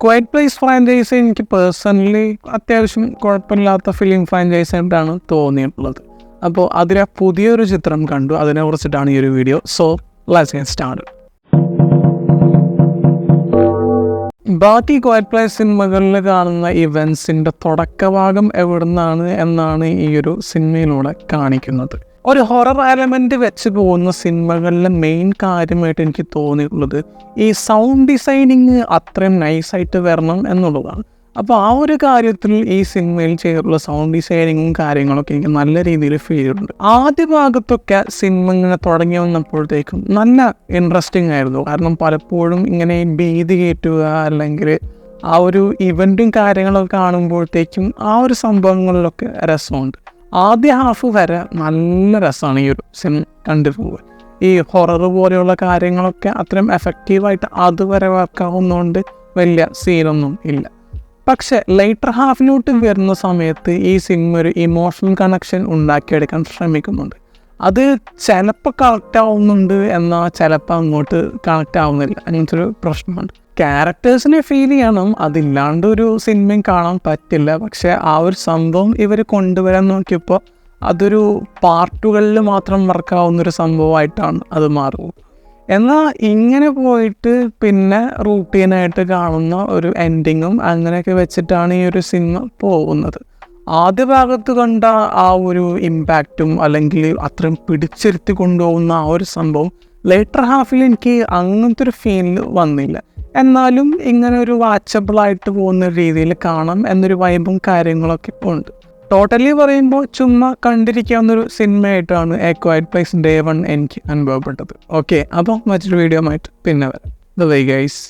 Quiet place franchise എനിക്ക് personally അത്യാവശ്യം കുഴപ്പമില്ലാത്ത ഫിലിം ഫ്രാഞ്ചൈസി ആയിട്ടാണ് തോന്നിയിട്ടുള്ളത്. അപ്പോൾ അതിലെ പുതിയൊരു ചിത്രം കണ്ടു, അതിനെ കുറിച്ചിട്ടാണ് ഈ ഒരു video. So let's get started. ബാക്കി ക്വയറ്റ് പ്ലേസ് സിനിമകളിൽ കാണുന്ന ഇവൻസിൻ്റെ തുടക്കഭാഗം എവിടുന്നാണ് എന്നാണ് ഈ ഒരു സിനിമയിലൂടെ കാണിക്കുന്നത്. ഒരു ഹൊറർ എലമെൻറ്റ് വെച്ച് പോകുന്ന സിനിമകളിലെ മെയിൻ കാര്യമായിട്ട് എനിക്ക് തോന്നിയിട്ടുള്ളത് ഈ സൗണ്ട് ഡിസൈനിങ് അത്രയും നൈസായിട്ട് വരണം എന്നുള്ളതാണ്. അപ്പോൾ ആ ഒരു കാര്യത്തിൽ ഈ സിനിമയിൽ ചെയ്തിട്ടുള്ള സൗണ്ട് ഡിസൈനിങ്ങും കാര്യങ്ങളൊക്കെ എനിക്ക് നല്ല രീതിയിൽ ഫീൽ ചെയ്തിട്ടുണ്ട്. ആദ്യ ഭാഗത്തൊക്കെ സിനിമ ഇങ്ങനെ തുടങ്ങി വന്നപ്പോഴത്തേക്കും നല്ല ഇൻട്രസ്റ്റിംഗ് ആയിരുന്നു. കാരണം പലപ്പോഴും ഇങ്ങനെ ഭീതി കയറ്റുക അല്ലെങ്കിൽ ആ ഒരു ഇവൻറ്റും കാര്യങ്ങളൊക്കെ കാണുമ്പോഴത്തേക്കും ആ ഒരു സംഭവങ്ങളിലൊക്കെ രസമുണ്ട്. ആദ്യ ഹാഫ് വരെ നല്ല രസമാണ് ഈ ഒരു സിനിമ കണ്ടു പോവുക. ഈ ഹൊറർ പോലെയുള്ള കാര്യങ്ങളൊക്കെ അത്രയും എഫക്റ്റീവായിട്ട് അതുവരെ വർക്കാവുന്നതുകൊണ്ട് വലിയ സീനൊന്നും ഇല്ല. പക്ഷെ ലേറ്റർ ഹാഫിലോട്ട് വരുന്ന സമയത്ത് ഈ സിനിമ ഒരു ഇമോഷണൽ കണക്ഷൻ ഉണ്ടാക്കിയെടുക്കാൻ ശ്രമിക്കുന്നുണ്ട്. അത് ചിലപ്പോൾ കണക്റ്റ് ആവുന്നുണ്ട്, എന്നാൽ ചിലപ്പോൾ അങ്ങോട്ട് കണക്റ്റ് ആവുന്നില്ല. അങ്ങനത്തെ ഒരു പ്രശ്നമുണ്ട്. ക്യാരക്ടേഴ്സിനെ ഫീൽ ചെയ്യണം, അതില്ലാണ്ട് ഒരു സിനിമയും കാണാൻ പറ്റില്ല. പക്ഷെ ആ ഒരു സംഭവം ഇവർ കൊണ്ടുവരാൻ നോക്കിയപ്പോൾ അതൊരു പാർട്ടുകളിൽ മാത്രം വർക്കാവുന്നൊരു സംഭവമായിട്ടാണ് അത് മാറുന്നത്. എന്നാൽ ഇങ്ങനെ പോയിട്ട് പിന്നെ റൂട്ടീനായിട്ട് കാണുന്ന ഒരു എൻഡിങ്ങും അങ്ങനെയൊക്കെ വെച്ചിട്ടാണ് ഈ ഒരു സിനിമ പോകുന്നത്. ആദ്യ ഭാഗത്ത് കണ്ട ആ ഒരു ഇമ്പാക്റ്റും അല്ലെങ്കിൽ അത്രയും പിടിച്ചിരുത്തി കൊണ്ടുപോകുന്ന ആ ഒരു സംഭവം ലേറ്റർ ഹാഫിൽ എനിക്ക് അങ്ങനത്തെ ഒരു ഫീൽ വന്നില്ല. എന്നാലും ഇങ്ങനെ ഒരു വാച്ചബിളായിട്ട് പോകുന്ന രീതിയിൽ കാണാം എന്നൊരു വൈബും കാര്യങ്ങളൊക്കെ ഇപ്പോൾ ഉണ്ട്. ടോട്ടലി പറയുമ്പോൾ ചുമ്മാ കണ്ടിരിക്കാവുന്നൊരു സിനിമയായിട്ടാണ് എ ക്വയറ്റ് പ്ലേസ് Day 1 എനിക്ക് അനുഭവപ്പെട്ടത്. ഓക്കെ, അപ്പോൾ മറ്റൊരു വീഡിയോ ആയിട്ട് പിന്നെ വരാം. Bye guys.